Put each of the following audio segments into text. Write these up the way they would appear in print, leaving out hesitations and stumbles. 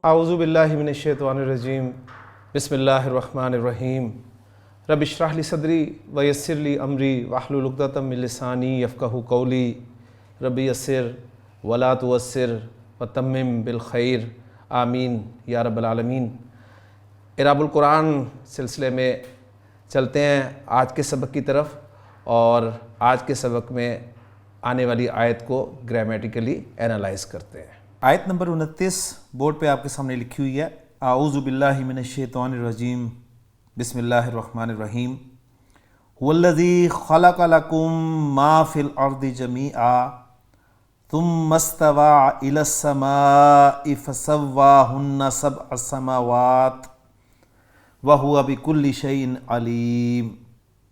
اعوذ باللہ من الشیطان الرجیم بسم اللہ الرحمن الرحیم رب اشرح لی صدری ویسر لی امری واحلل عقدۃ من لسانی یفقہوا قولی رب یسر ولا تعسر وتمم بالخیر آمین یا رب العالمین۔ اعراب القرآن سلسلے میں چلتے ہیں آج کے سبق کی طرف، اور آج کے سبق میں آنے والی آیت کو گرامیٹیکلی اینالائز کرتے ہیں۔ آیت نمبر 29 بورڈ پہ آپ کے سامنے لکھی ہوئی ہے۔ اعوذ باللہ من الشیطان الرجیم بسم اللہ الرحمن الرحیم والذی خلق لکم ما فی الارض جمیعا ثم استوى الی السماء فسواہن سبع سماوات وہو بکل شیء علیم۔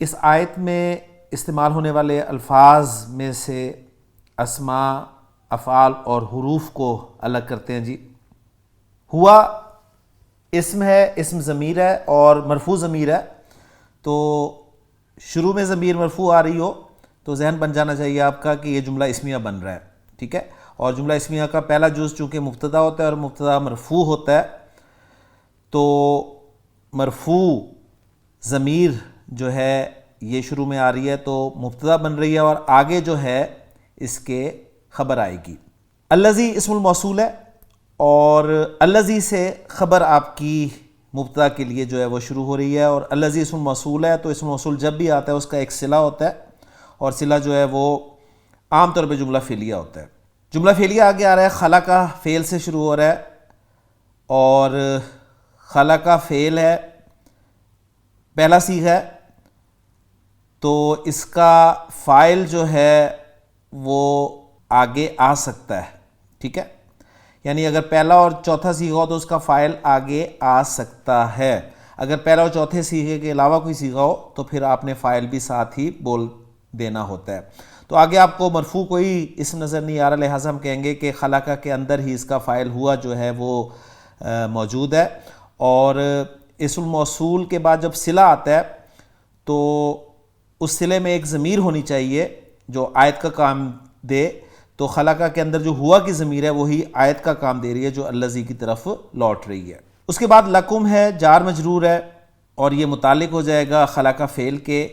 اس آیت میں استعمال ہونے والے الفاظ میں سے اسماء، افعال اور حروف کو الگ کرتے ہیں جی۔ ہوا اسم ہے، اسم ضمیر ہے اور مرفوع ضمیر ہے، تو شروع میں ضمیر مرفوع آ رہی ہو تو ذہن بن جانا چاہیے آپ کا کہ یہ جملہ اسمیہ بن رہا ہے، ٹھیک ہے۔ اور جملہ اسمیہ کا پہلا جز چونکہ مبتدا ہوتا ہے اور مبتدا مرفوع ہوتا ہے، تو مرفوع ضمیر جو ہے یہ شروع میں آ رہی ہے تو مبتدا بن رہی ہے، اور آگے جو ہے اس کے خبر آئے گی۔ الذی اسم الموصول ہے، اور الذی سے خبر آپ کی مبتدا کے لیے جو ہے وہ شروع ہو رہی ہے، اور الذی اسم الموصول ہے تو اسم الموصول جب بھی آتا ہے اس کا ایک صلہ ہوتا ہے، اور صلہ جو ہے وہ عام طور پہ جملہ فعلیہ ہوتا ہے۔ جملہ فعلیہ آگے آ رہا ہے، خلق فعل سے شروع ہو رہا ہے، اور خلق فعل ہے، پہلا صیغہ ہے، تو اس کا فاعل جو ہے وہ آگے آ سکتا ہے، ٹھیک ہے۔ یعنی اگر پہلا اور چوتھا صیغہ ہو تو اس کا فاعل آگے آ سکتا ہے۔ اگر پہلا اور چوتھے صیغے کے علاوہ کوئی صیغہ ہو تو پھر آپ نے فاعل بھی ساتھ ہی بول دینا ہوتا ہے۔ تو آگے آپ کو مرفوع کوئی اسم نظر نہیں آ رہا، لہٰذا ہم کہیں گے کہ خلقہ کے اندر ہی اس کا فاعل ہوا جو ہے وہ موجود ہے، اور اسم الموصول کے بعد جب صلہ آتا ہے تو اس صلے میں ایک ضمیر ہونی چاہیے جو آیت کا کام دے، تو خلقہ کے اندر جو ہوا کی ضمیر ہے وہی آیت کا کام دے رہی ہے جو الذی کی طرف لوٹ رہی ہے۔ اس کے بعد لکم ہے، جار مجرور ہے، اور یہ متعلق ہو جائے گا خلقہ فعل کے۔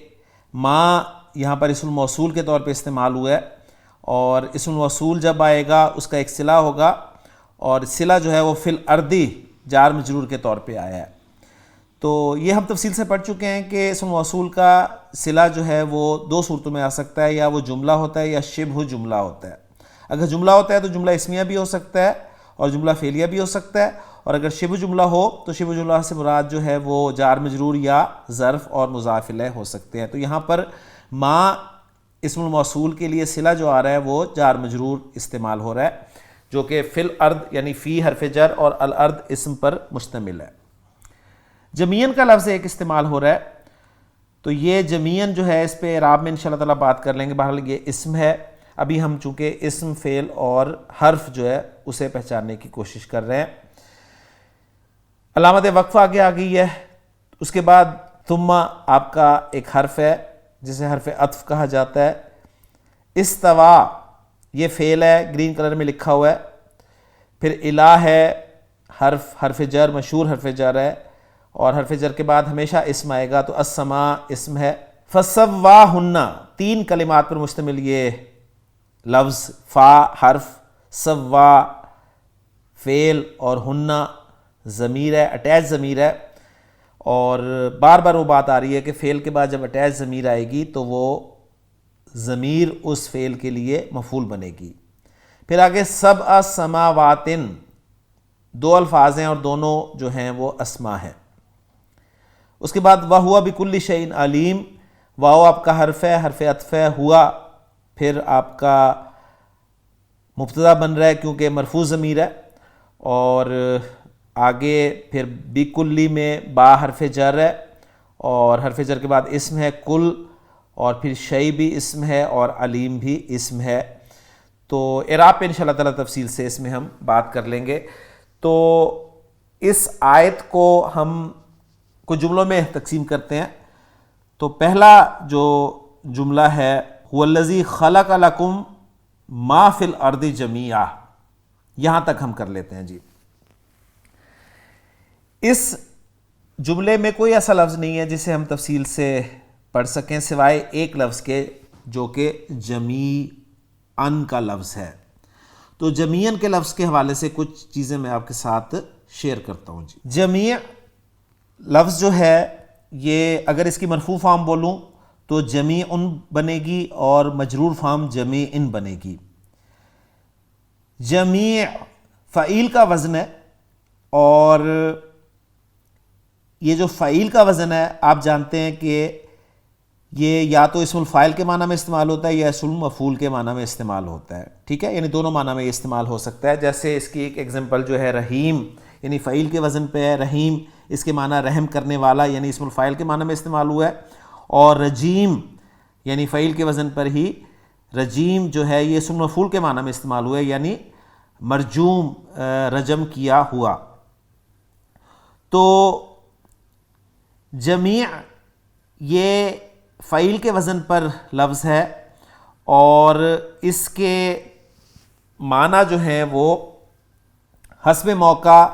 ما یہاں پر اسم الموصول کے طور پہ استعمال ہوا ہے، اور اسم الموصول جب آئے گا اس کا ایک صلہ ہوگا، اور صلہ جو ہے وہ فی الارض جار مجرور کے طور پہ آیا ہے۔ تو یہ ہم تفصیل سے پڑھ چکے ہیں کہ اسم موصول کا صلہ جو ہے وہ دو صورتوں میں آ سکتا ہے، یا وہ جملہ ہوتا ہے یا شبہ جملہ ہوتا ہے۔ اگر جملہ ہوتا ہے تو جملہ اسمیہ بھی ہو سکتا ہے اور جملہ فعلیہ بھی ہو سکتا ہے، اور اگر شبہ جملہ ہو تو شبہ جملہ سے مراد جو ہے وہ جار مجرور یا ظرف اور مضاف الیہ ہو سکتے ہیں۔ تو یہاں پر ما اسم الموصول کے لیے صلہ جو آ رہا ہے وہ جار مجرور استعمال ہو رہا ہے، جو کہ فی الارض یعنی فی حرف جر اور الارض اسم پر مشتمل ہے۔ جمعین کا لفظ ایک استعمال ہو رہا ہے، تو یہ جمعین جو ہے اس پہ اعراب میں انشاءاللہ تعالیٰ بات کر لیں گے۔ بہرحال یہ اسم ہے، ابھی ہم چونکہ اسم، فعل اور حرف جو ہے اسے پہچاننے کی کوشش کر رہے ہیں۔ علامت وقف آگے آ گئی ہے، اس کے بعد ثم آپ کا ایک حرف ہے جسے حرف عطف کہا جاتا ہے۔ استوا یہ فعل ہے، گرین کلر میں لکھا ہوا ہے، پھر الہ ہے، حرف جر، مشہور حرف جر ہے، اور حرف جر کے بعد ہمیشہ اسم آئے گا، تو السماء اسم ہے۔ فسواہن تین کلمات پر مشتمل یہ لفظ، فا حرف، سوا فعل، اور ہنہ ضمیر ہے، اٹیچ ضمیر ہے، اور بار بار وہ بات آ رہی ہے کہ فعل کے بعد جب اٹیچ ضمیر آئے گی تو وہ ضمیر اس فعل کے لیے مفعول بنے گی۔ پھر آگے سبع سماوات، دو الفاظ ہیں اور دونوں جو ہیں وہ اسما ہیں۔ اس کے بعد وَهُوَ بِكُلِّ شَيْءٍ عَلِيمٌ، واو آپ کا حرف ہے، حرف عطف ہے، ہوا پھر آپ کا مبتدا بن رہا ہے کیونکہ مرفوع ضمیر ہے، اور آگے پھر بِكُلِّ میں با حرف جر ہے، اور حرف جر کے بعد اسم ہے کل، اور پھر شیء بھی اسم ہے اور علیم بھی اسم ہے۔ تو اعراب پہ انشاءاللہ تعالیٰ تفصیل سے اس میں ہم بات کر لیں گے۔ تو اس آیت کو ہم کچھ جملوں میں تقسیم کرتے ہیں۔ تو پہلا جو جملہ ہے هو الذی خلق لکم ما فی الارض جمیعا، یہاں تک ہم کر لیتے ہیں جی۔ اس جملے میں کوئی ایسا لفظ نہیں ہے جسے ہم تفصیل سے پڑھ سکیں سوائے ایک لفظ کے جو کہ جمیعاً کا لفظ ہے. تو جمیعاً کے لفظ کے حوالے سے کچھ چیزیں میں آپ کے ساتھ شیئر کرتا ہوں. جمیع لفظ جو ہے یہ اگر اس کی مرفوع فارم بولوں تو جمیعن بنے گی اور مجرور فارم جمیعن بنے گی. جمیع فعیل کا وزن ہے اور یہ جو فعیل کا وزن ہے آپ جانتے ہیں کہ یہ یا تو اسم الفاعل کے معنی میں استعمال ہوتا ہے یا اسم المفعول کے معنی میں استعمال ہوتا ہے. ٹھیک ہے, یعنی دونوں معنی میں یہ استعمال ہو سکتا ہے. جیسے اس کی ایک ایگزامپل جو ہے رحیم, یعنی فعیل کے وزن پہ ہے رحیم, اس کے معنی رحم کرنے والا یعنی اسم الفاعل کے معنی میں استعمال ہوا ہے. اور رجیم یعنی فعیل کے وزن پر ہی رجیم جو ہے یہ اسم المفعول کے معنی میں استعمال ہوا ہے یعنی مرجوم, رجم کیا ہوا. تو جمیع یہ فعیل کے وزن پر لفظ ہے اور اس کے معنی جو ہیں وہ حسب موقع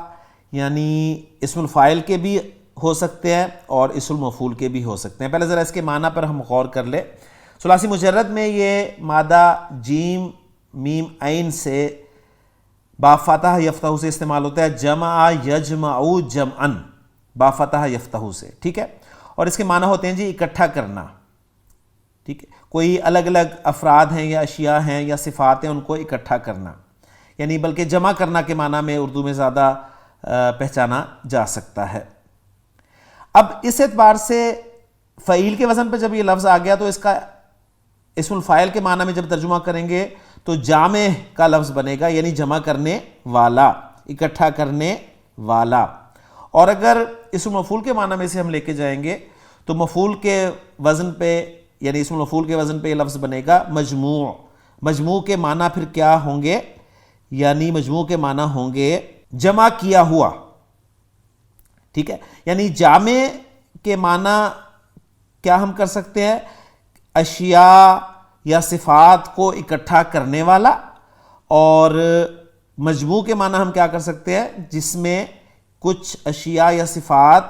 یعنی اسم الفاعل کے بھی ہو سکتے ہیں اور اسم المفعول کے بھی ہو سکتے ہیں. پہلے ذرا اس کے معنی پر ہم غور کر لیں. ثلاثی مجرد میں یہ مادہ جیم میم عین سے با فتح یفتح سے استعمال ہوتا ہے. جمع یجمع جمعن با فتح یفتح سے. ٹھیک ہے, اور اس کے معنی ہوتے ہیں جی اکٹھا کرنا. ٹھیک ہے, کوئی الگ الگ افراد ہیں یا اشیاء ہیں یا صفات ہیں ان کو اکٹھا کرنا, یعنی بلکہ جمع کرنا کے معنی میں اردو میں زیادہ پہچانا جا سکتا ہے. اب اس اعتبار سے فعیل کے وزن پہ جب یہ لفظ آ گیا تو اس کا اسم الفاعل کے معنی میں جب ترجمہ کریں گے تو جامع کا لفظ بنے گا یعنی جمع کرنے والا, اکٹھا کرنے والا. اور اگر اسم مفعول کے معنی میں سے ہم لے کے جائیں گے تو مفعول کے وزن پہ یعنی اسم مفعول کے وزن پہ یہ لفظ بنے گا مجموع. مجموع کے معنی پھر کیا ہوں گے, یعنی مجموع کے معنی ہوں گے جمع کیا ہوا. ٹھیک ہے, یعنی جامع کے معنی کیا ہم کر سکتے ہیں, اشیاء یا صفات کو اکٹھا کرنے والا, اور مجموع کے معنی ہم کیا کر سکتے ہیں جس میں کچھ اشیاء یا صفات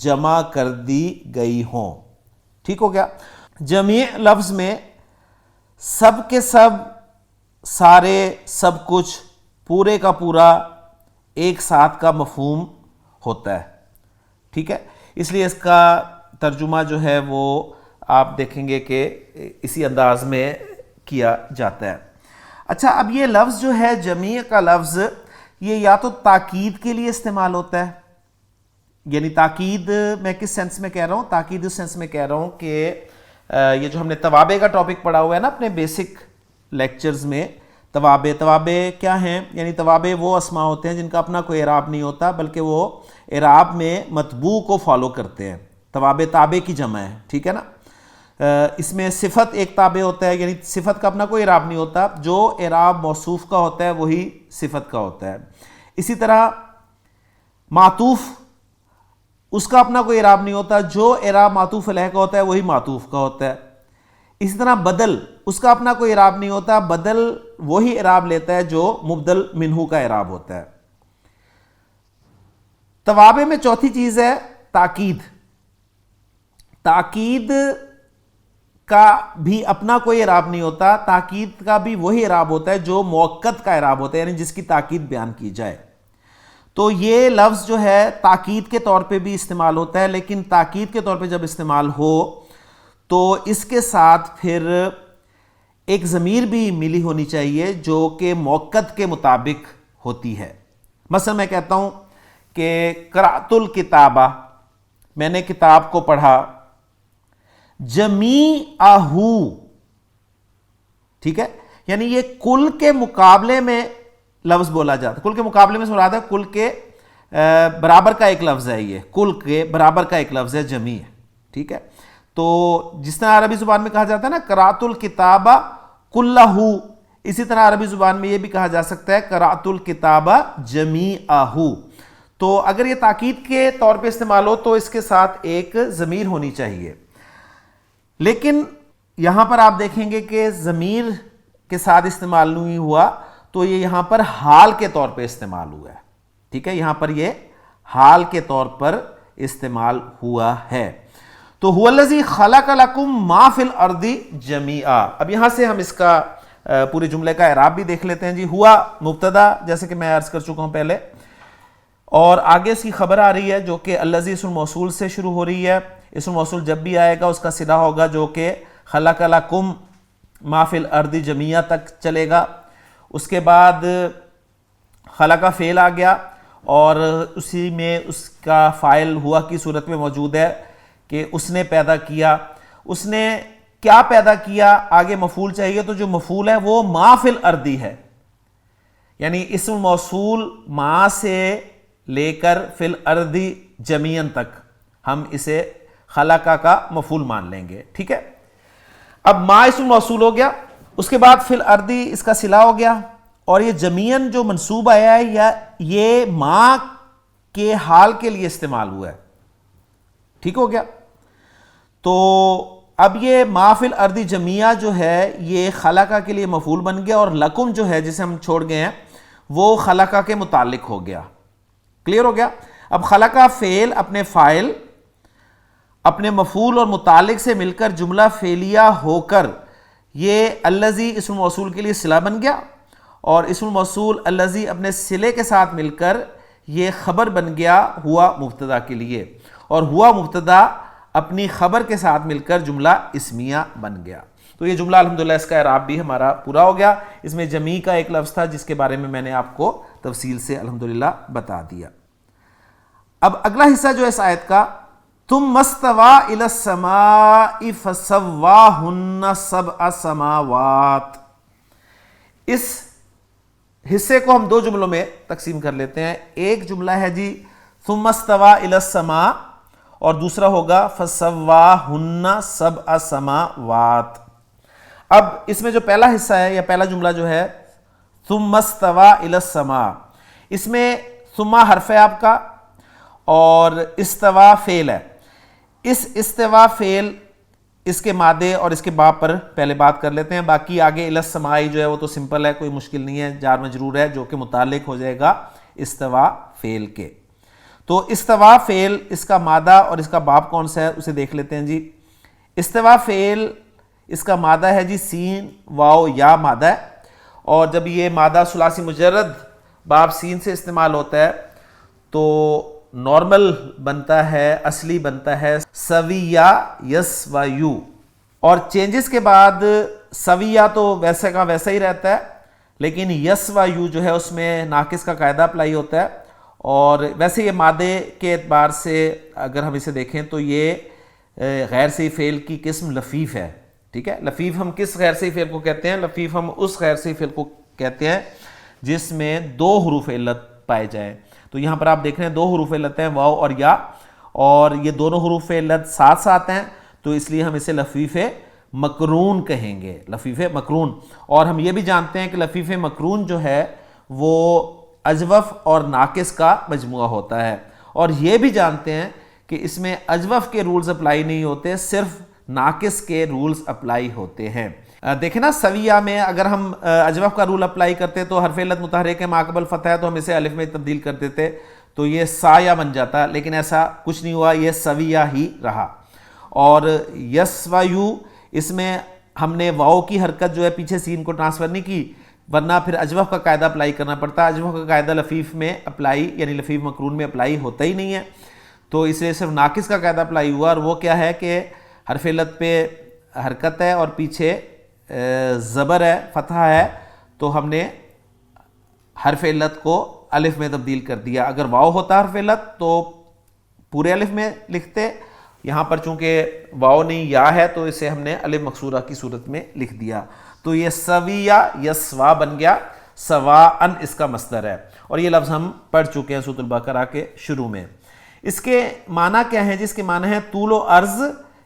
جمع کر دی گئی ہوں. ٹھیک ہو گیا. جمیع لفظ میں سب کے سب, سارے, سب کچھ, پورے کا پورا ایک ساتھ کا مفہوم ہوتا ہے. ٹھیک ہے, اس لیے اس کا ترجمہ جو ہے وہ آپ دیکھیں گے کہ اسی انداز میں کیا جاتا ہے. اچھا, اب یہ لفظ جو ہے جمیع کا لفظ یہ یا تو تاکید کے لیے استعمال ہوتا ہے, یعنی تاکید میں کس سینس میں کہہ رہا ہوں, تاکید اس سینس میں کہہ رہا ہوں کہ یہ جو ہم نے توابع کا ٹاپک پڑھا ہوا ہے نا اپنے بیسک لیکچرز میں, توابع کیا ہیں, یعنی توابع وہ اسماء ہوتے ہیں جن کا اپنا کوئی اعراب نہیں ہوتا بلکہ وہ اعراب میں مطبوع کو فالو کرتے ہیں. توابع تابع کی جمع ہے. ٹھیک ہے نا, اس میں صفت ایک تابع ہوتا ہے یعنی صفت کا اپنا کوئی اعراب نہیں ہوتا, جو اعراب موصوف کا ہوتا ہے وہی صفت کا ہوتا ہے. اسی طرح معطوف اس کا اپنا کوئی اعراب نہیں ہوتا, جو اعراب معطوف علیہ کا ہوتا ہے وہی معطوف کا ہوتا ہے. اسی طرح بدل اس کا اپنا کوئی اعراب نہیں ہوتا, بدل وہی اعراب لیتا ہے جو مبدل منہو کا اعراب ہوتا ہے. توابع میں چوتھی چیز ہے تاکید. تاکید کا بھی اپنا کوئی اعراب نہیں ہوتا, تاکید کا بھی وہی اعراب ہوتا ہے جو موقت کا اعراب ہوتا ہے یعنی جس کی تاکید بیان کی جائے. تو یہ لفظ جو ہے تاکید کے طور پہ بھی استعمال ہوتا ہے, لیکن تاکید کے طور پہ جب استعمال ہو تو اس کے ساتھ پھر ایک ضمیر بھی ملی ہونی چاہیے جو کہ موقت کے مطابق ہوتی ہے. مثلا میں کہتا ہوں کہ قرأت الکتابہ, میں نے کتاب کو پڑھا, جمیعہ, ٹھیک ہے, یعنی یہ کل کے مقابلے میں لفظ بولا جاتا ہے. کل کے مقابلے میں سے مراد ہے کل کے برابر کا ایک لفظ ہے, یہ کل کے برابر کا ایک لفظ ہے جمیع. ٹھیک ہے, تو جس طرح عربی زبان میں کہا جاتا ہے نا قرأت الکتاب کلہ, اسی طرح عربی زبان میں یہ بھی کہا جا سکتا ہے قرأت الکتاب جمیعہ. تو اگر یہ تاکید کے طور پہ استعمال ہو تو اس کے ساتھ ایک ضمیر ہونی چاہیے, لیکن یہاں پر آپ دیکھیں گے کہ ضمیر کے ساتھ استعمال نہیں ہوا تو یہ یہاں پر حال کے طور پہ استعمال ہوا ہے. ٹھیک ہے, یہاں پر یہ حال کے طور پر استعمال ہوا ہے۔ تو هو الذی خلق لکم ما فی الارض جمیعا۔ اب یہاں سے ہم اس کا پورے جملے کا اعراب بھی دیکھ لیتے ہیں جی۔ ہوا مبتدا جیسے کہ میں عرض کر چکا ہوں پہلے، اور آگے اس کی خبر آ رہی ہے جو کہ الذی اسم موصول سے شروع ہو رہی ہے۔ اسم موصول جب بھی آئے گا اس کا صلہ ہوگا جو کہ خلق لکم ما فی الارض جمیعا تک چلے گا۔ اس کے بعد خلق فعل آ گیا اور اسی میں اس کا فاعل ہوا کی صورت میں موجود ہے کہ اس نے پیدا کیا۔ اس نے کیا پیدا کیا؟ آگے مفعول چاہیے، تو جو مفعول ہے وہ ما فی الارض ہے، یعنی اسم موصول ما سے لے کر فی الارض جمیعاً تک ہم اسے خلقہ کا مفعول مان لیں گے، ٹھیک ہے۔ اب ما اسم موصول ہو گیا، اس کے بعد فی الارض اس کا صلہ ہو گیا، اور یہ جمیعاً جو منصوب آیا ہے یا یہ ما کے حال کے لیے استعمال ہوا ہے، ٹھیک ہو گیا۔ تو اب یہ ما فی الارض جمیعا جو ہے یہ خلقہ کے لیے مفعول بن گیا، اور لکم جو ہے جسے ہم چھوڑ گئے ہیں وہ خلقہ کے متعلق ہو گیا۔ کلیئر ہو گیا؟ اب خلقہ فعل اپنے فاعل اپنے مفعول اور متعلق سے مل کر جملہ فعلیہ ہو کر یہ الذی اسم موصول کے لیے صلہ بن گیا، اور اسم موصول الذی اپنے صلے کے ساتھ مل کر یہ خبر بن گیا ہوا مبتدا کے لیے، اور ہوا مبتدا اپنی خبر کے ساتھ مل کر جملہ اسمیہ بن گیا۔ تو یہ جملہ الحمدللہ اس کا اعراب بھی ہمارا پورا ہو گیا۔ اس میں جمیع کا ایک لفظ تھا جس کے بارے میں نے آپ کو تفصیل سے الحمدللہ بتا دیا۔ اب اگلا حصہ جو ہے اس آیت کا، ثم استوى الى السماء فسواهن سبع سماوات، اس حصے کو ہم دو جملوں میں تقسیم کر لیتے ہیں۔ ایک جملہ ہے جی ثم استوى الى السماء، اور دوسرا ہوگا فسواهن سبع سماوات۔ اب اس میں جو پہلا حصہ ہے یا پہلا جملہ جو ہے ثم استوى الى السماء، اس میں ثم حرف ہے آپ کا اور استوا فعل ہے۔ اس استوا فعل اس کے مادے اور اس کے باب پر پہلے بات کر لیتے ہیں، باقی آگے الی السماء جو ہے وہ تو سمپل ہے، کوئی مشکل نہیں ہے، جار مجرور ہے جو کہ متعلق ہو جائے گا استوا فعل کے۔ تو استوا فعل اس کا مادہ اور اس کا باب کون سا ہے اسے دیکھ لیتے ہیں جی۔ استوا فعل اس کا مادہ ہے جی سین واو یا مادہ ہے، اور جب یہ مادہ ثلاثی مجرد باب سین سے استعمال ہوتا ہے تو نارمل بنتا ہے، اصلی بنتا ہے سویہ یسویو، اور چینجز کے بعد سویہ تو ویسے کا ویسا ہی رہتا ہے، لیکن یسویو جو ہے اس میں ناقص کا قاعدہ اپلائی ہوتا ہے، اور ویسے یہ مادے کے اعتبار سے اگر ہم اسے دیکھیں تو یہ غیر صحیح فعل کی قسم لفیف ہے، ٹھیک ہے۔ لفیف ہم کس غیر صحیح فعل کو کہتے ہیں؟ لفیف ہم اس غیر صحیح فعل کو کہتے ہیں جس میں دو حروف علت پائے جائیں۔ تو یہاں پر آپ دیکھ رہے ہیں دو حروف علت ہیں واو اور یا، اور یہ دونوں حروف علت ساتھ ساتھ ہیں، تو اس لیے ہم اسے لفیف مقرون کہیں گے، لفیف مقرون۔ اور ہم یہ بھی جانتے ہیں کہ لفیف مقرون جو ہے وہ اجوف اور ناقص کا مجموعہ ہوتا ہے، اور یہ بھی جانتے ہیں کہ اس میں اجوف کے رولز اپلائی نہیں ہوتے، صرف ناقص کے رولز اپلائی ہوتے ہیں۔ دیکھیں نا سویہ میں اگر ہم اجوف کا رول اپلائی کرتے تو حرف علت متحرک ما قبل فتح ہے تو ہم اسے الف میں تبدیل کر دیتے تو یہ سایہ بن جاتا، لیکن ایسا کچھ نہیں ہوا، یہ سویہ ہی رہا۔ اور یسویو اس میں ہم نے واو کی حرکت جو ہے پیچھے سین کو ٹرانسفر نہیں کی، ورنہ پھر اجوف کا قاعدہ اپلائی کرنا پڑتا۔ اجوف کا قاعدہ لفیف میں اپلائی یعنی لفیف مقرون میں اپلائی ہوتا ہی نہیں ہے، تو اس لیے صرف ناقص کا قاعدہ اپلائی ہوا، اور وہ کیا ہے کہ حرف علت پہ حرکت ہے اور پیچھے زبر ہے، فتحہ ہے، تو ہم نے حرف علت کو الف میں تبدیل کر دیا۔ اگر واو ہوتا حرف علت تو پورے الف میں لکھتے، یہاں پر چونکہ واو نہیں یا ہے تو اسے ہم نے الف مکسورہ کی صورت میں لکھ دیا، تو یہ سویہ یسوا بن گیا، سواءً اس کا مصدر ہے، اور یہ لفظ ہم پڑھ چکے ہیں سورۃ البقرہ کے شروع میں۔ اس کے معنی کیا ہیں؟ جس کے معنی ہے طول و عرض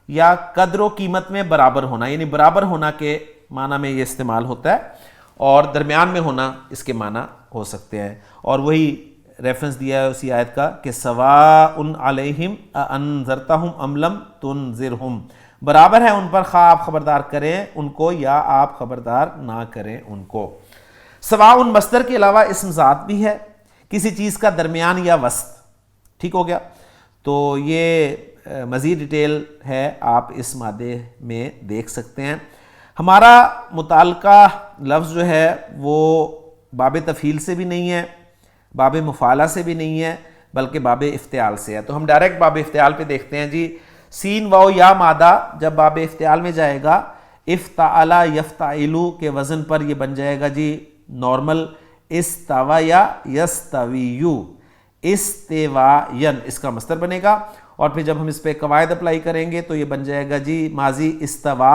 یا قدر و قیمت میں برابر ہونا، یعنی برابر ہونا کے معنی میں یہ استعمال ہوتا ہے، اور درمیان میں ہونا اس کے معنی ہو سکتے ہیں، اور وہی ریفرنس دیا ہے اسی آیت کا کہ سواء علیہم انذرتہم ام لم تنذرہم، برابر ہے ان پر خواہ آپ خبردار کریں ان کو یا آپ خبردار نہ کریں ان کو۔ سواء مصدر کے علاوہ اسم ذات بھی ہے، کسی چیز کا درمیان یا وسط، ٹھیک ہو گیا. تو یہ مزید ڈیٹیل ہے, آپ اس مادے میں دیکھ سکتے ہیں. ہمارا متعلقہ لفظ جو ہے وہ باب تفعیل سے بھی نہیں ہے, باب مفعلہ سے بھی نہیں ہے, بلکہ باب افتعال سے ہے. تو ہم ڈائریکٹ باب افتعال پہ دیکھتے ہیں جی. سین واو یا مادہ جب باب افتعال میں جائے گا, افتعل یفتعلو کے وزن پر یہ بن جائے گا جی نارمل استوا یا یستویو, استواین اس کا مصدر بنے گا. اور پھر جب ہم اس پہ قواعد اپلائی کریں گے تو یہ بن جائے گا جی ماضی استوا,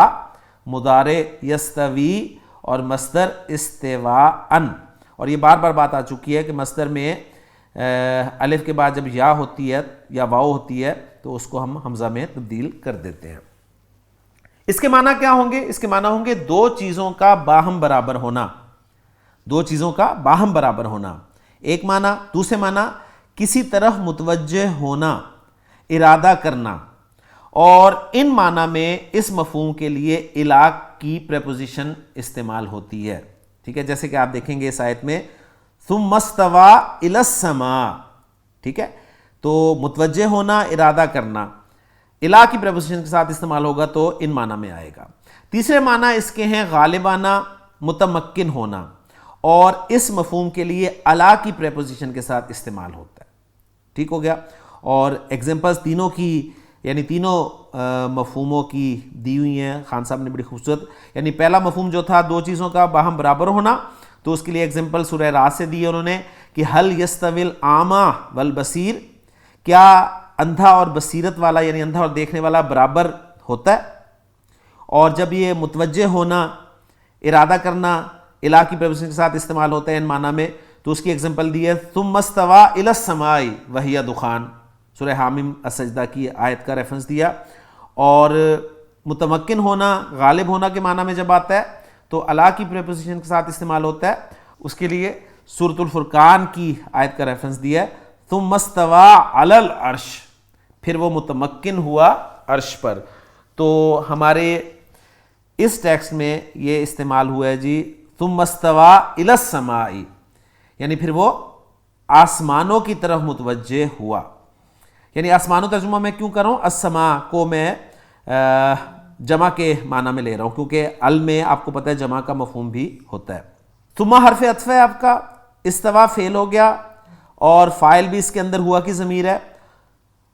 مضارع یستوی اور مصدر استواءن. اور یہ بار بار بات آ چکی ہے کہ مصدر میں الف کے بعد جب یا ہوتی ہے یا واو ہوتی ہے تو اس کو ہم حمزہ میں تبدیل کر دیتے ہیں. اس کے معنی کیا ہوں گے؟ اس کے معنی ہوں گے دو چیزوں کا باہم برابر ہونا, دو چیزوں کا باہم برابر ہونا ایک معنی. دوسرے معنی کسی طرف متوجہ ہونا, ارادہ کرنا. اور ان معنی میں اس مفہوم کے لیے الی کی پریپوزیشن استعمال ہوتی ہے. ٹھیک ہے, جیسے کہ آپ دیکھیں گے اس آیت میں ثم استوى الی السماء. ٹھیک ہے, تو متوجہ ہونا, ارادہ کرنا الی کی پریپوزیشن کے ساتھ استعمال ہوگا تو ان معنی میں آئے گا. تیسرے معنی اس کے ہیں غالبانہ, متمکن ہونا, اور اس مفہوم کے لیے الی کی پریپوزیشن کے ساتھ استعمال ہوتا ہے. ٹھیک ہو گیا. اور ایگزامپلس تینوں کی یعنی تینوں مفہوموں کی دی ہوئی ہیں خان صاحب نے بڑی خوبصورت. یعنی پہلا مفہوم جو تھا دو چیزوں کا باہم برابر ہونا, تو اس کے لیے ایگزامپل سورہ رعد سے دی ہے انہوں نے کہ حل یستوی الاعمی والبصیر, کیا اندھا اور بصیرت والا یعنی اندھا اور دیکھنے والا برابر ہوتا ہے. اور جب یہ متوجہ ہونا, ارادہ کرنا الی کی پریپوزیشن کے ساتھ استعمال ہوتا ہے ان معنی میں, تو اس کی ایگزامپل دی ہے ثم استوى الی السماء وہی دخان, سورہ حامیم السجدہ کی آیت کا ریفرنس دیا. اور متمکن ہونا, غالب ہونا کے معنی میں جب آتا ہے تو الی کی پریپوزیشن کے ساتھ استعمال ہوتا ہے. اس کے لیے سورۃ الفرقان کی آیت کا ریفرنس دیا ہے ثم استوى علی العرش, پھر وہ متمکن ہوا عرش پر. تو ہمارے اس ٹیکسٹ میں یہ استعمال ہوا ہے جی ثم استوى الی السماء, یعنی پھر وہ آسمانوں کی طرف متوجہ ہوا. یعنی آسمانوں ترجمہ میں کیوں کر رہا ہوں, السماء کو میں جمع کے معنی میں لے رہا ہوں کیونکہ ال میں آپ کو پتہ ہے جمع کا مفہوم بھی ہوتا ہے. ثم حرف عطف ہے آپ کا, استوا فعل ہو گیا اور فاعل بھی اس کے اندر ہوا کی ضمیر ہے,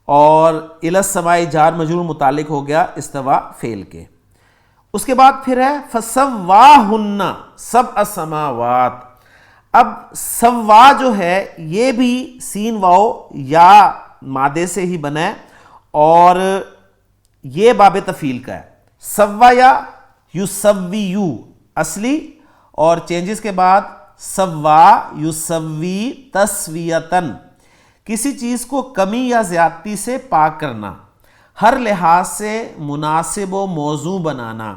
اور الی السماء جار مجرور متعلق ہو گیا استوا فعل کے. اس کے بعد پھر ہے فسواہن سبع السماوات. اب سوا جو ہے یہ بھی سین واو یا مادے سے ہی بنا ہے اور یہ باب تفعیل کا ہے. سوا یا یسویو اصلی, اور چینجز کے بعد سوا یسوی تسویتن, کسی چیز کو کمی یا زیادتی سے پاک کرنا, ہر لحاظ سے مناسب و موزوں بنانا,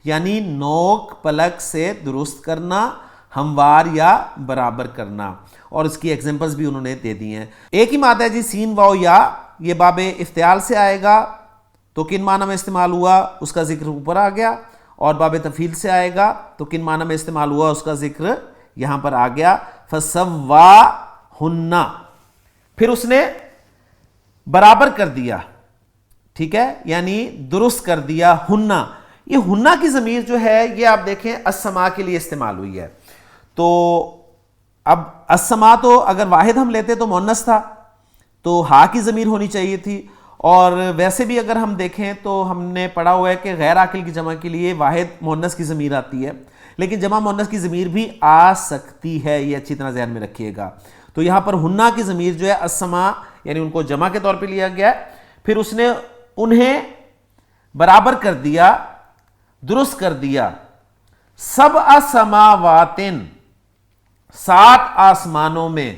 یعنی نوک پلک سے درست کرنا, ہموار یا برابر کرنا. اور اس کی ایگزامپلس بھی انہوں نے دے دی ہیں. ایک ہی مادہ ہے جی سین واو یا, یہ باب افتعال سے آئے گا تو کن معنی میں استعمال ہوا اس کا ذکر اوپر آ گیا, اور باب تفعیل سے آئے گا تو کن معنی میں استعمال ہوا اس کا ذکر یہاں پر آ گیا فسواہن, پھر اس نے برابر کر دیا. ٹھیک ہے, یعنی درست کر دیا. ہننا, یہ ہننا کی ضمیر جو ہے یہ آپ دیکھیں السماء کے لیے استعمال ہوئی ہے. تو اب السماء تو اگر واحد ہم لیتے تو مؤنث تھا, تو ہا کی ضمیر ہونی چاہیے تھی. اور ویسے بھی اگر ہم دیکھیں تو ہم نے پڑھا ہوا ہے کہ غیر عاقل کی جمع کے لیے واحد مؤنث کی ضمیر آتی ہے, لیکن جمع مؤنث کی ضمیر بھی آ سکتی ہے, یہ اچھی طرح ذہن میں رکھیے گا. تو یہاں پر ہننا کی ضمیر جو ہے السماء یعنی ان کو جمع کے طور پہ لیا گیا ہے. پھر اس نے انہیں برابر کر دیا, درست کر دیا. سبع سماوات, 7 آسمانوں میں.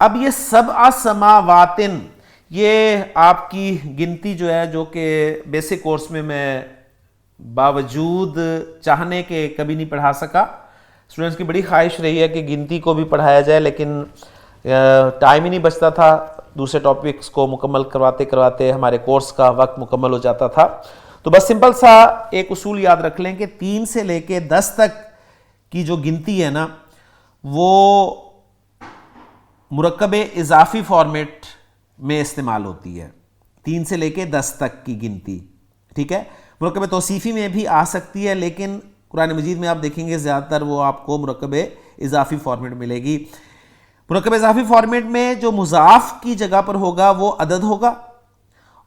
اب یہ سبع سماوات یہ آپ کی گنتی جو ہے جو کہ بیسک کورس میں باوجود چاہنے کے کبھی نہیں پڑھا سکا. اسٹوڈنٹس کی بڑی خواہش رہی ہے کہ گنتی کو بھی پڑھایا جائے, لیکن ٹائم ہی نہیں بچتا تھا. دوسرے ٹاپکس کو مکمل کرواتے کرواتے ہمارے کورس کا وقت مکمل ہو جاتا تھا. تو بس سمپل سا ایک اصول یاد رکھ لیں کہ 3 سے لے کے 10 تک کی جو گنتی ہے نا وہ مرکب اضافی فارمیٹ میں استعمال ہوتی ہے، 3 سے لے کے 10 تک کی گنتی، ٹھیک ہے. مرکب توصیفی میں بھی آ سکتی ہے، لیکن قرآن مجید میں آپ دیکھیں گے زیادہ تر وہ آپ کو مرکب اضافی فارمیٹ ملے گی. مرکب اضافی فارمیٹ میں جو مضاف کی جگہ پر ہوگا وہ عدد ہوگا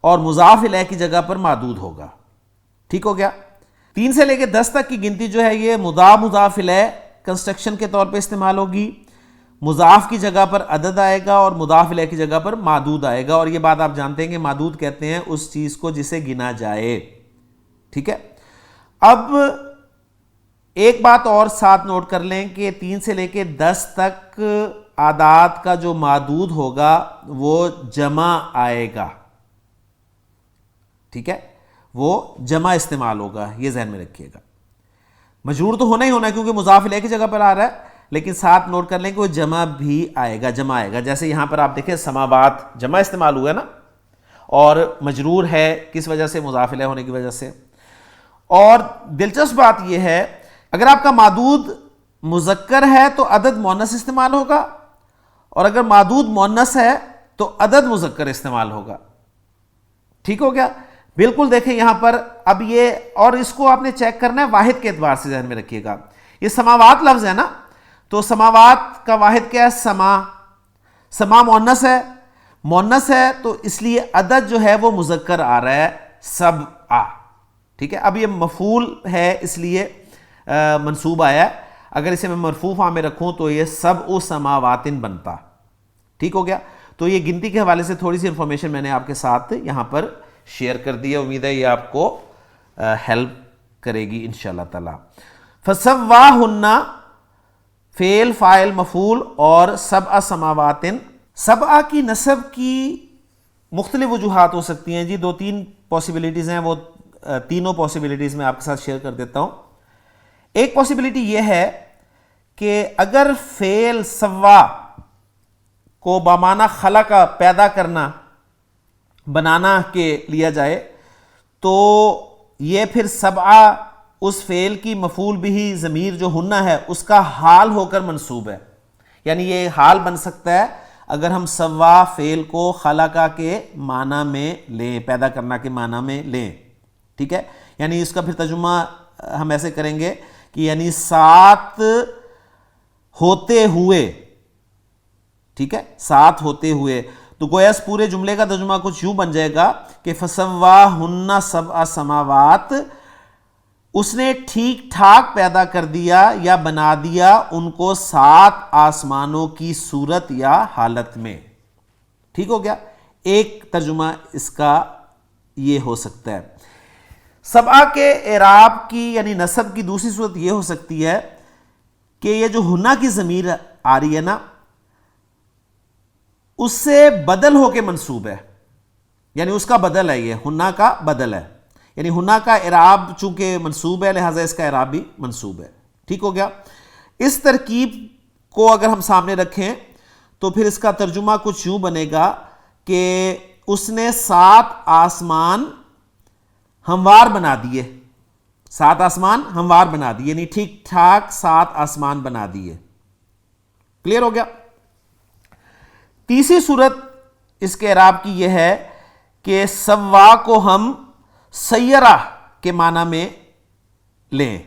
اور مضاف الیہ کی جگہ پر معدود ہوگا. ٹھیک ہو گیا. 3 سے لے کے 10 تک کی گنتی جو ہے یہ مضاف الیہ کنسٹرکشن کے طور پہ استعمال ہوگی. مضاف کی جگہ پر عدد آئے گا اور مضاف الیہ کی جگہ پر معدود آئے گا. اور یہ بات آپ جانتے ہیں کہ معدود کہتے ہیں اس چیز کو جسے گنا جائے. ٹھیک ہے. اب ایک بات اور ساتھ نوٹ کر لیں کہ 3 سے لے کے 10 تک اعداد کا جو معدود ہوگا وہ جمع آئے گا. ٹھیک ہے، وہ جمع استعمال ہوگا، یہ ذہن میں رکھیے گا. مجرور تو ہونا ہی ہونا ہے کیونکہ مضاف الیہ کی جگہ پر آ رہا ہے، لیکن ساتھ نوٹ کر لیں کہ وہ جمع بھی آئے گا، جمع آئے گا. جیسے یہاں پر آپ دیکھیں سماوات جمع استعمال ہوا ہے نا، اور مجرور ہے کس وجہ سے؟ مضاف الیہ ہونے کی وجہ سے. اور دلچسپ بات یہ ہے اگر آپ کا معدود مذکر ہے تو عدد مؤنث استعمال ہوگا، اور اگر معدود مؤنث ہے تو عدد مذکر استعمال ہوگا. ٹھیک ہو گیا. بالکل دیکھیں یہاں پر اب یہ، اور اس کو آپ نے چیک کرنا ہے واحد کے اعتبار سے ذہن میں رکھیے گا. یہ سماوات لفظ ہے نا، تو سماوات کا واحد کیا ہے؟ سما مؤنث ہے، مؤنث ہے تو اس لیے عدد جو ہے وہ مذکر آ رہا ہے، سبع. ٹھیک ہے. اب یہ مفعول ہے اس لیے منصوب آیا ہے. اگر اسے میں مرفوع فارم میں رکھوں تو یہ سبع سماوات بنتا. ٹھیک ہو گیا. تو یہ گنتی کے حوالے سے تھوڑی سی انفارمیشن میں نے آپ کے ساتھ یہاں پر شیئر کر دی ہے. امید ہے یہ آپ کو ہیلپ کرے گی انشاءاللہ تعالی. فسواہن فعل فاعل مفعول اور سبع سماوات. سبع کی نصب کی مختلف وجوہات ہو سکتی ہیں جی. 2-3 پاسبلٹیز ہیں، وہ تینوں پاسبلٹیز میں آپ کے ساتھ شیئر کر دیتا ہوں. ایک پاسبلٹی یہ ہے کہ اگر فعل سوا کو بمعنی خلق پیدا کرنا، بنانا کے لیا جائے تو یہ پھر سبع اس فعل کی مفعول بھی ضمیر جو ہنہ ہے اس کا حال ہو کر منصوب ہے. یعنی یہ حال بن سکتا ہے اگر ہم سوا فعل کو خلقہ کے معنی میں لیں، پیدا کرنا کے معنی میں لیں. ٹھیک ہے. یعنی اس کا پھر ترجمہ ہم ایسے کریں گے کہ یعنی ساتھ ہوتے ہوئے. ٹھیک ہے، ساتھ ہوتے ہوئے. تو گویا اس پورے جملے کا ترجمہ کچھ یوں بن جائے گا کہ فسواہن سبع سماوات، اس نے ٹھیک ٹھاک پیدا کر دیا یا بنا دیا ان کو 7 آسمانوں کی صورت یا حالت میں. ٹھیک ہو گیا. ایک ترجمہ اس کا یہ ہو سکتا ہے. سبع کے اعراب کی یعنی نصب کی دوسری صورت یہ ہو سکتی ہے کہ یہ جو ہنہ کی ضمیر آ رہی ہے نا، اس سے بدل ہو کے منصوب ہے. یعنی اس کا بدل ہے، یہ ہنہ کا بدل ہے. یعنی ہنہ کا اعراب چونکہ منصوب ہے لہٰذا اس کا اعراب بھی منصوب ہے. ٹھیک ہو گیا. اس ترکیب کو اگر ہم سامنے رکھیں تو پھر اس کا ترجمہ کچھ یوں بنے گا کہ اس نے 7 آسمان ہموار بنا دیے. 7 آسمان ہموار بنا دیے، یعنی ٹھیک ٹھاک 7 آسمان بنا دیے. کلیئر ہو گیا. تیسری صورت اس کے اعراب کی یہ ہے کہ سوا کو ہم سیرہ کے معنی میں لیں.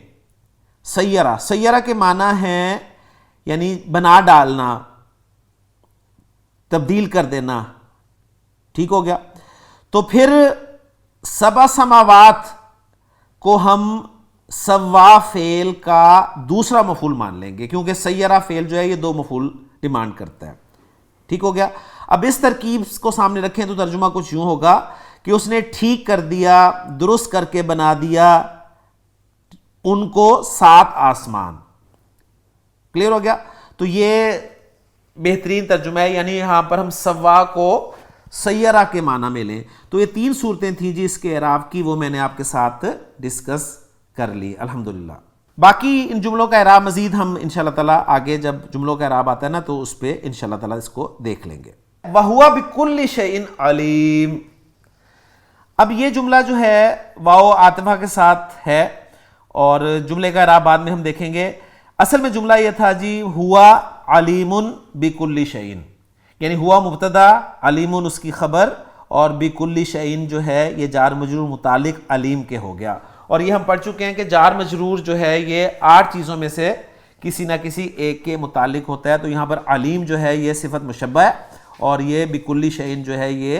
سیرہ کے معنی ہے یعنی بنا ڈالنا، تبدیل کر دینا. ٹھیک ہو گیا. تو پھر سبع سماوات کو ہم سوا فعل کا دوسرا مفعول مان لیں گے کیونکہ سیرہ فعل جو ہے یہ 2 مفعول ڈیمانڈ کرتا ہے. ٹھیک ہو گیا. اب اس ترکیب کو سامنے رکھیں تو ترجمہ کچھ یوں ہوگا کہ اس نے ٹھیک کر دیا، درست کر کے بنا دیا ان کو 7 آسمان. کلیئر ہو گیا. تو یہ بہترین ترجمہ ہے. یعنی یہاں پر ہم سوا کو سیرہ کے معنی میں لیں. تو یہ 3 صورتیں تھیں جی اس کے اعراب کی، وہ میں نے آپ کے ساتھ ڈسکس کر لی الحمدللہ. باقی ان جملوں کا اعراب مزید ہم انشاءاللہ تعالیٰ آگے جب جملوں کا اعراب آتا ہے نا تو اس پہ انشاءاللہ تعالیٰ اس کو دیکھ لیں گے. وَهُوَ بِكُلِّ شَيْءٍ عَلِيمٌ. اب یہ جملہ جو ہے واو عاطفہ کے ساتھ ہے اور جملے کا اعراب بعد میں ہم دیکھیں گے. اصل میں جملہ یہ تھا جی ہوا علیم بکل شیء. یعنی ہوا مبتدا، علیم اس کی خبر، اور بکل شیء جو ہے یہ جار مجرور متعلق علیم کے ہو گیا. اور یہ ہم پڑھ چکے ہیں کہ جار مجرور جو ہے یہ 8 چیزوں میں سے کسی نہ کسی ایک کے متعلق ہوتا ہے. تو یہاں پر علیم جو ہے یہ صفت مشبہ ہے، اور یہ بکل شیء جو ہے یہ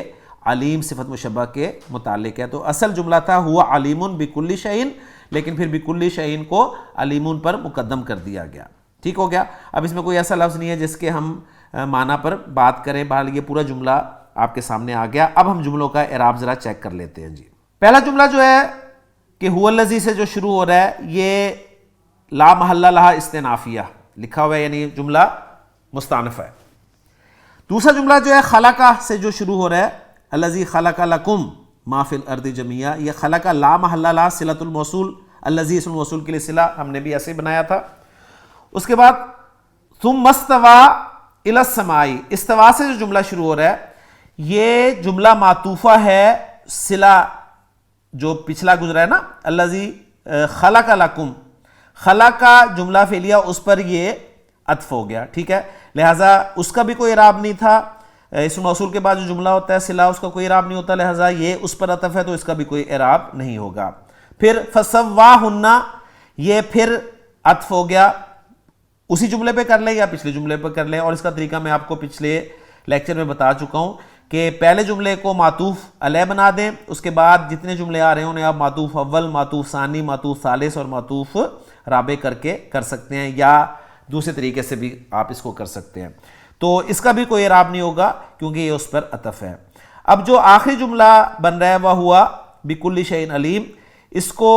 علیم صفت مشبہ کے متعلق ہے. تو اصل جملہ تھا ہوا علیم بکل شیء، لیکن پھر بکل شیء کو علیم پر مقدم کر دیا گیا. ٹھیک ہو گیا. اب اس میں کوئی ایسا لفظ نہیں ہے جس کے ہم معنی پر بات کریں. بہرحال یہ پورا جملہ آپ کے سامنے آ گیا. اب ہم جملوں کا اعراب ذرا چیک کر لیتے ہیں. جی پہلا جملہ جو ہے کہ هو الذی سے جو شروع ہو رہا ہے یہ لا محل لہا استنافیہ لکھا ہوا ہے، یعنی جملہ مستانف ہے. دوسرا جملہ جو ہے خلقہ سے جو شروع ہو رہا ہے الذی خلق لکم ما فی الارض جمیعا، یہ خلق لا محل لہا صلۃ الموصول، الذی اسم موصول کے لیے صلہ ہم نے بھی ایسے بنایا تھا. اس کے بعد ثم استوى الی السماء، استوا سے جو جملہ شروع ہو رہا ہے یہ جملہ معطوفہ ہے صلہ جو پچھلا گزرا ہے نا الذی خلق لکم، خلق کا جملہ فعلیہ اس پر یہ عطف ہو گیا. ٹھیک ہے، لہٰذا اس کا بھی کوئی اعراب نہیں تھا. اسم موصول کے بعد جو جملہ ہوتا ہے صلہ اس کا کوئی اعراب نہیں ہوتا، لہٰذا یہ اس پر عطف ہے تو اس کا بھی کوئی اعراب نہیں ہوگا. پھر فسواہن، یہ پھر عطف ہو گیا، اسی جملے پہ کر لیں یا پچھلے جملے پہ کر لیں. اور اس کا طریقہ میں آپ کو پچھلے لیکچر میں بتا چکا ہوں کہ پہلے جملے کو معطوف علیہ بنا دیں، اس کے بعد جتنے جملے آ رہے ہیں انہیں آپ معطوف اول، معطوف ثانی، معطوف ثالث اور معطوف رابع کر کے کر سکتے ہیں، یا دوسرے طریقے سے بھی آپ اس کو کر سکتے ہیں. تو اس کا بھی کوئی اعراب نہیں ہوگا کیونکہ یہ اس پر عطف ہے. اب جو آخری جملہ بن رہا ہے وہ ہوا بکل شیء علیم، اس کو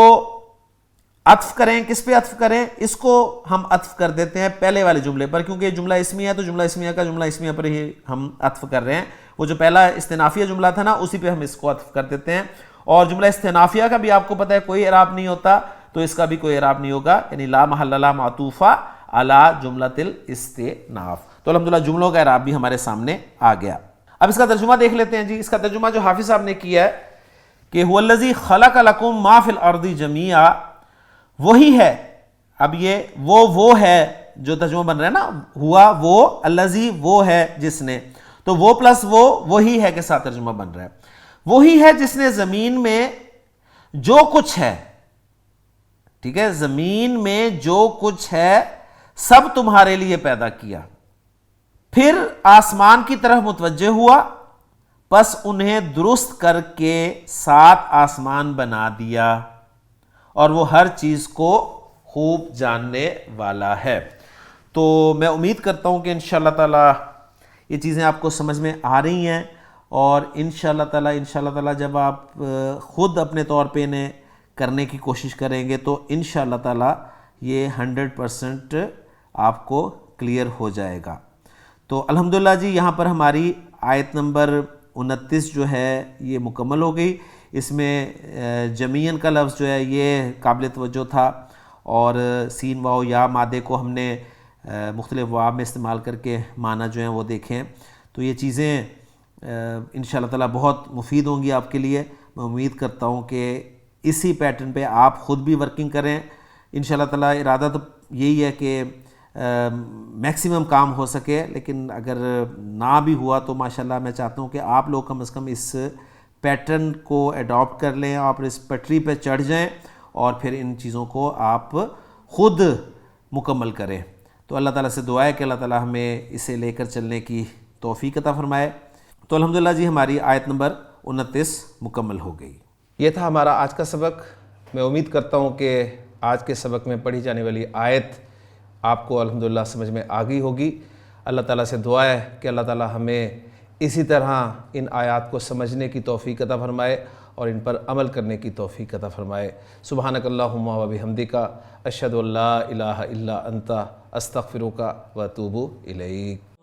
عطف کریں، کس پہ عطف کریں؟ اس کو ہم عطف کر دیتے ہیں پہلے والے جملے پر، کیونکہ یہ جملہ اسمیہ ہے تو جملہ اسمیہ کا جملہ اسمیہ پر ہی ہم عطف کر رہے ہیں. وہ جو پہلا استنافیہ جملہ تھا نا اسی پہ ہم اس کو عطف کر دیتے ہیں. اور جملہ استنافیہ کا بھی آپ کو پتہ ہے کوئی اعراب نہیں ہوتا، تو اس کا بھی کوئی اعراب نہیں ہوگا، یعنی لا محل لہا معطوفہ علی جملۃ الاستئناف. تو الحمدللہ جملوں کا اعراب بھی ہمارے سامنے آ گیا. اب اس کا ترجمہ دیکھ لیتے ہیں. جی اس کا ترجمہ جو حافظ صاحب نے کیا ہے کہ هو الذی خلق لکم ما فی الارض جمیعا، وہی ہے. اب یہ وہ ہے جو ترجمہ بن رہا ہے نا، ہوا وہ، الذی وہ ہے جس نے، تو وہ پلس وہ وہی ہے کے ساتھ ترجمہ بن رہا ہے. وہی ہے جس نے زمین میں جو کچھ ہے، ٹھیک ہے، زمین میں جو کچھ ہے سب تمہارے لیے پیدا کیا، پھر آسمان کی طرف متوجہ ہوا، پس انہیں درست کر کے 7 آسمان بنا دیا، اور وہ ہر چیز کو خوب جاننے والا ہے. تو میں امید کرتا ہوں کہ انشاءاللہ تعالی یہ چیزیں آپ کو سمجھ میں آ رہی ہیں، اور انشاءاللہ تعالی جب آپ خود اپنے طور پہ انہیں کرنے کی کوشش کریں گے تو انشاءاللہ تعالی یہ 100% آپ کو کلیئر ہو جائے گا. تو الحمدللہ جی یہاں پر ہماری آیت نمبر 29 جو ہے یہ مکمل ہو گئی. اس میں جمیعاً کا لفظ جو ہے یہ قابل توجہ تھا، اور سین واو یا مادے کو ہم نے مختلف واب میں استعمال کر کے معنی جو ہیں وہ دیکھیں. تو یہ چیزیں انشاءاللہ تعالی بہت مفید ہوں گی آپ کے لیے. میں امید کرتا ہوں کہ اسی پیٹرن پہ آپ خود بھی ورکنگ کریں. انشاءاللہ تعالی ارادہ تو یہی ہے کہ میکسیمم کام ہو سکے، لیکن اگر نہ بھی ہوا تو ماشاءاللہ میں چاہتا ہوں کہ آپ لوگ کم از کم اس پیٹرن کو اڈاپٹ کر لیں اور اس پٹری پہ چڑھ جائیں، اور پھر ان چیزوں کو آپ خود مکمل کریں. تو اللہ تعالیٰ سے دعا ہے کہ اللہ تعالیٰ ہمیں اسے لے کر چلنے کی توفیق عطا فرمائے. تو الحمدللہ جی ہماری آیت نمبر 29 مکمل ہو گئی. یہ تھا ہمارا آج کا سبق. میں امید کرتا ہوں کہ آج کے سبق میں پڑھی جانے والی آیت آپ کو الحمدللہ سمجھ میں آ گئی ہوگی. اللہ تعالیٰ سے دعا ہے کہ اللہ تعالیٰ ہمیں اسی طرح ان آیات کو سمجھنے کی توفیق عطا فرمائے اور ان پر عمل کرنے کی توفیق عطا فرمائے. سبحانک اللہم و بحمدک، اشہد ان لا الہ الا انت، استغفرک و اتوب الیک.